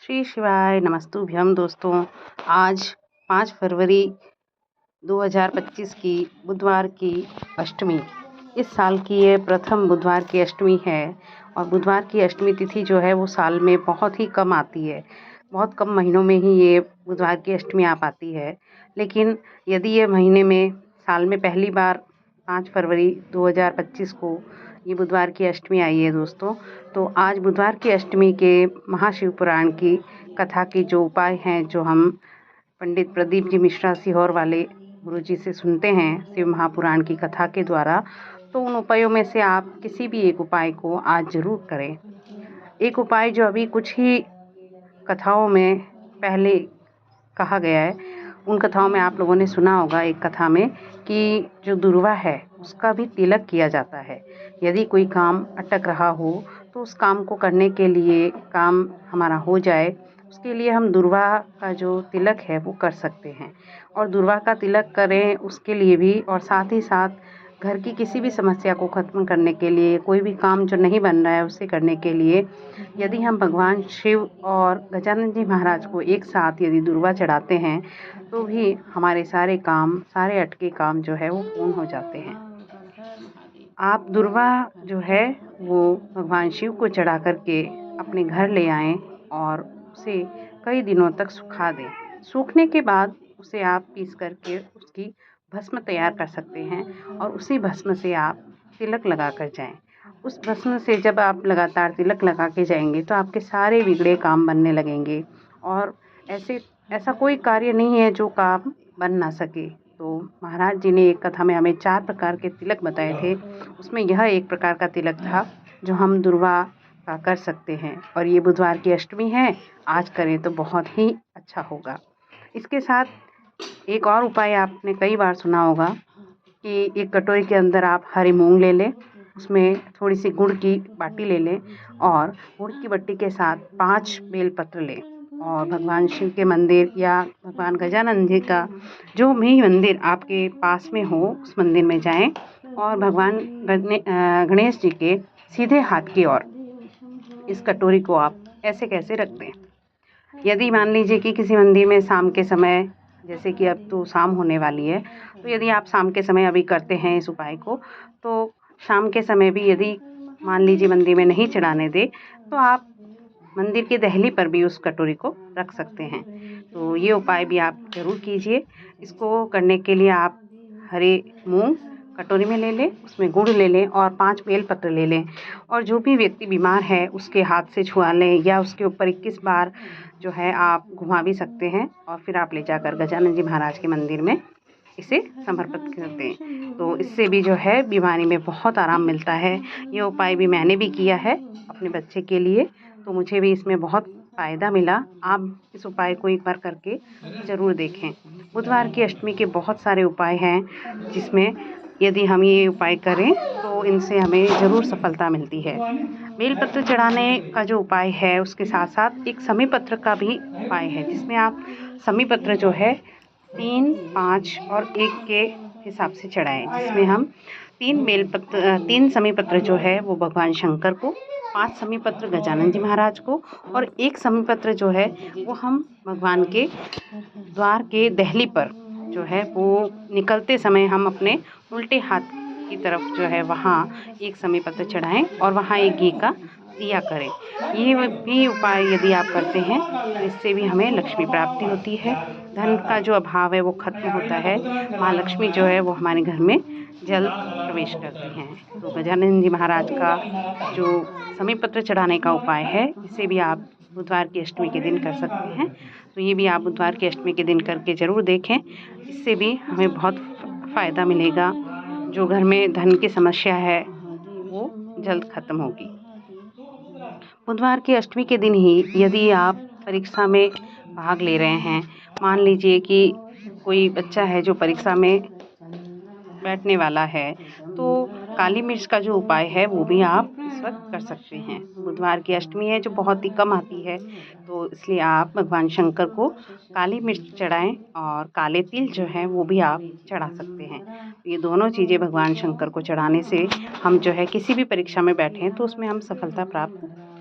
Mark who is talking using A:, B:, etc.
A: श्री शिवाय नमस्तुभ्यम दोस्तों। आज 5 फरवरी 2025 की बुधवार की अष्टमी, इस साल की ये प्रथम बुधवार की अष्टमी है। और बुधवार की अष्टमी तिथि जो है वो साल में बहुत ही कम आती है। बहुत कम महीनों में ही ये बुधवार की अष्टमी आ पाती है। लेकिन यदि ये महीने में साल में पहली बार 5 फरवरी 2025 को ये बुधवार की अष्टमी आई है दोस्तों, तो आज बुधवार की अष्टमी के महाशिव पुराण की कथा के जो उपाय हैं, जो हम पंडित प्रदीप जी मिश्रा सीहोर वाले गुरु जी से सुनते हैं शिव महापुराण की कथा के द्वारा, तो उन उपायों में से आप किसी भी एक उपाय को आज ज़रूर करें। एक उपाय जो अभी कुछ ही कथाओं में पहले कहा गया है, उन कथाओं में आप लोगों ने सुना होगा एक कथा में कि जो दुर्वा है उसका भी तिलक किया जाता है। यदि कोई काम अटक रहा हो तो उस काम को करने के लिए, काम हमारा हो जाए, उसके लिए हम दुर्वा का जो तिलक है वो कर सकते हैं। और दुर्वा का तिलक करें उसके लिए भी, और साथ ही साथ घर की किसी भी समस्या को ख़त्म करने के लिए, कोई भी काम जो नहीं बन रहा है उसे करने के लिए, यदि हम भगवान शिव और गजानन जी महाराज को एक साथ यदि दुर्वा चढ़ाते हैं तो भी हमारे सारे काम, सारे अटके काम जो है वो पूर्ण हो जाते हैं। आप दुर्वा जो है वो भगवान शिव को चढ़ा करके अपने घर ले आएं और उसे कई दिनों तक सुखा दें। सूखने के बाद उसे आप पीस करके उसकी भस्म तैयार कर सकते हैं और उसी भस्म से आप तिलक लगा कर जाएं। उस भस्म से जब आप लगातार तिलक लगा के जाएंगे तो आपके सारे बिगड़े काम बनने लगेंगे। और ऐसा कोई कार्य नहीं है जो काम बन ना सके। तो महाराज जी ने एक कथा में हमें 4 प्रकार के तिलक बताए थे, उसमें यह एक प्रकार का तिलक था जो हम दुर्वा का कर सकते हैं। और ये बुधवार की अष्टमी है, आज करें तो बहुत ही अच्छा होगा। इसके साथ एक और उपाय आपने कई बार सुना होगा कि एक कटोरी के अंदर आप हरी मूंग ले लें, उसमें थोड़ी सी गुड़ की बाटी ले लें और गुड़ की बट्टी के साथ 5 बेलपत्र लें और भगवान शिव के मंदिर या भगवान गजानन जी का जो भी मंदिर आपके पास में हो उस मंदिर में जाएं और भगवान गणेश जी के सीधे हाथ की ओर इस कटोरी को आप ऐसे कैसे रख दें। यदि मान लीजिए कि किसी मंदिर में शाम के समय, जैसे कि अब तो शाम होने वाली है, तो यदि आप शाम के समय अभी करते हैं इस उपाय को, तो शाम के समय भी यदि मान लीजिए मंदिर में नहीं चढ़ाने दे तो आप मंदिर की दहली पर भी उस कटोरी को रख सकते हैं। तो ये उपाय भी आप ज़रूर कीजिए। इसको करने के लिए आप हरे मूंग कटोरी में ले लें, उसमें गुड़ ले लें और 5 बेलपत्र ले लें। और जो भी व्यक्ति बीमार है उसके हाथ से छुआ लें या उसके ऊपर 21 बार जो है आप घुमा भी सकते हैं और फिर आप ले जाकर गजानन जी महाराज के मंदिर में इसे समर्पित कर दें। तो इससे भी जो है बीमारी में बहुत आराम मिलता है। ये उपाय भी मैंने भी किया है अपने बच्चे के लिए, तो मुझे भी इसमें बहुत फ़ायदा मिला। आप इस उपाय को एक बार करके ज़रूर देखें। बुधवार की अष्टमी के बहुत सारे उपाय हैं जिसमें यदि हम ये उपाय करें तो इनसे हमें ज़रूर सफलता मिलती है। बेलपत्र चढ़ाने का जो उपाय है उसके साथ साथ एक समी पत्र का भी उपाय है, जिसमें आप समी पत्र जो है 3, 5 और 1 के हिसाब से चढ़ाएं, जिसमें हम 3 समी पत्र जो है वो भगवान शंकर को, 5 समी पत्र गजानन जी महाराज को और 1 समी पत्र जो है वो हम भगवान के द्वार के दहली पर जो है वो निकलते समय हम अपने उल्टे हाथ की तरफ जो है वहाँ 1 समी पत्र चढ़ाएं और वहाँ एक घी का दिया करें। ये भी उपाय यदि आप करते हैं तो इससे भी हमें लक्ष्मी प्राप्ति होती है, धन का जो अभाव है वो खत्म होता है, माँ लक्ष्मी जो है वो हमारे घर में जल्द प्रवेश करती हैं। तो गजानन जी महाराज का जो समी पत्र चढ़ाने का उपाय है, इसे भी आप बुधवार की अष्टमी के दिन कर सकते हैं। तो ये भी आप बुधवार की अष्टमी के दिन करके ज़रूर देखें, इससे भी हमें बहुत फ़ायदा मिलेगा। जो घर में धन की समस्या है वो जल्द ख़त्म होगी। बुधवार की अष्टमी के दिन ही यदि आप परीक्षा में भाग ले रहे हैं, मान लीजिए कि कोई बच्चा है जो परीक्षा में बैठने वाला है, तो काली मिर्च का जो उपाय है वो भी आप इस वक्त कर सकते हैं। बुधवार की अष्टमी है जो बहुत ही कम आती है, तो इसलिए आप भगवान शंकर को काली मिर्च चढ़ाएं और काले तिल जो हैं वो भी आप चढ़ा सकते हैं। ये दोनों चीज़ें भगवान शंकर को चढ़ाने से हम जो है किसी भी परीक्षा में बैठें तो उसमें हम सफलता प्राप्त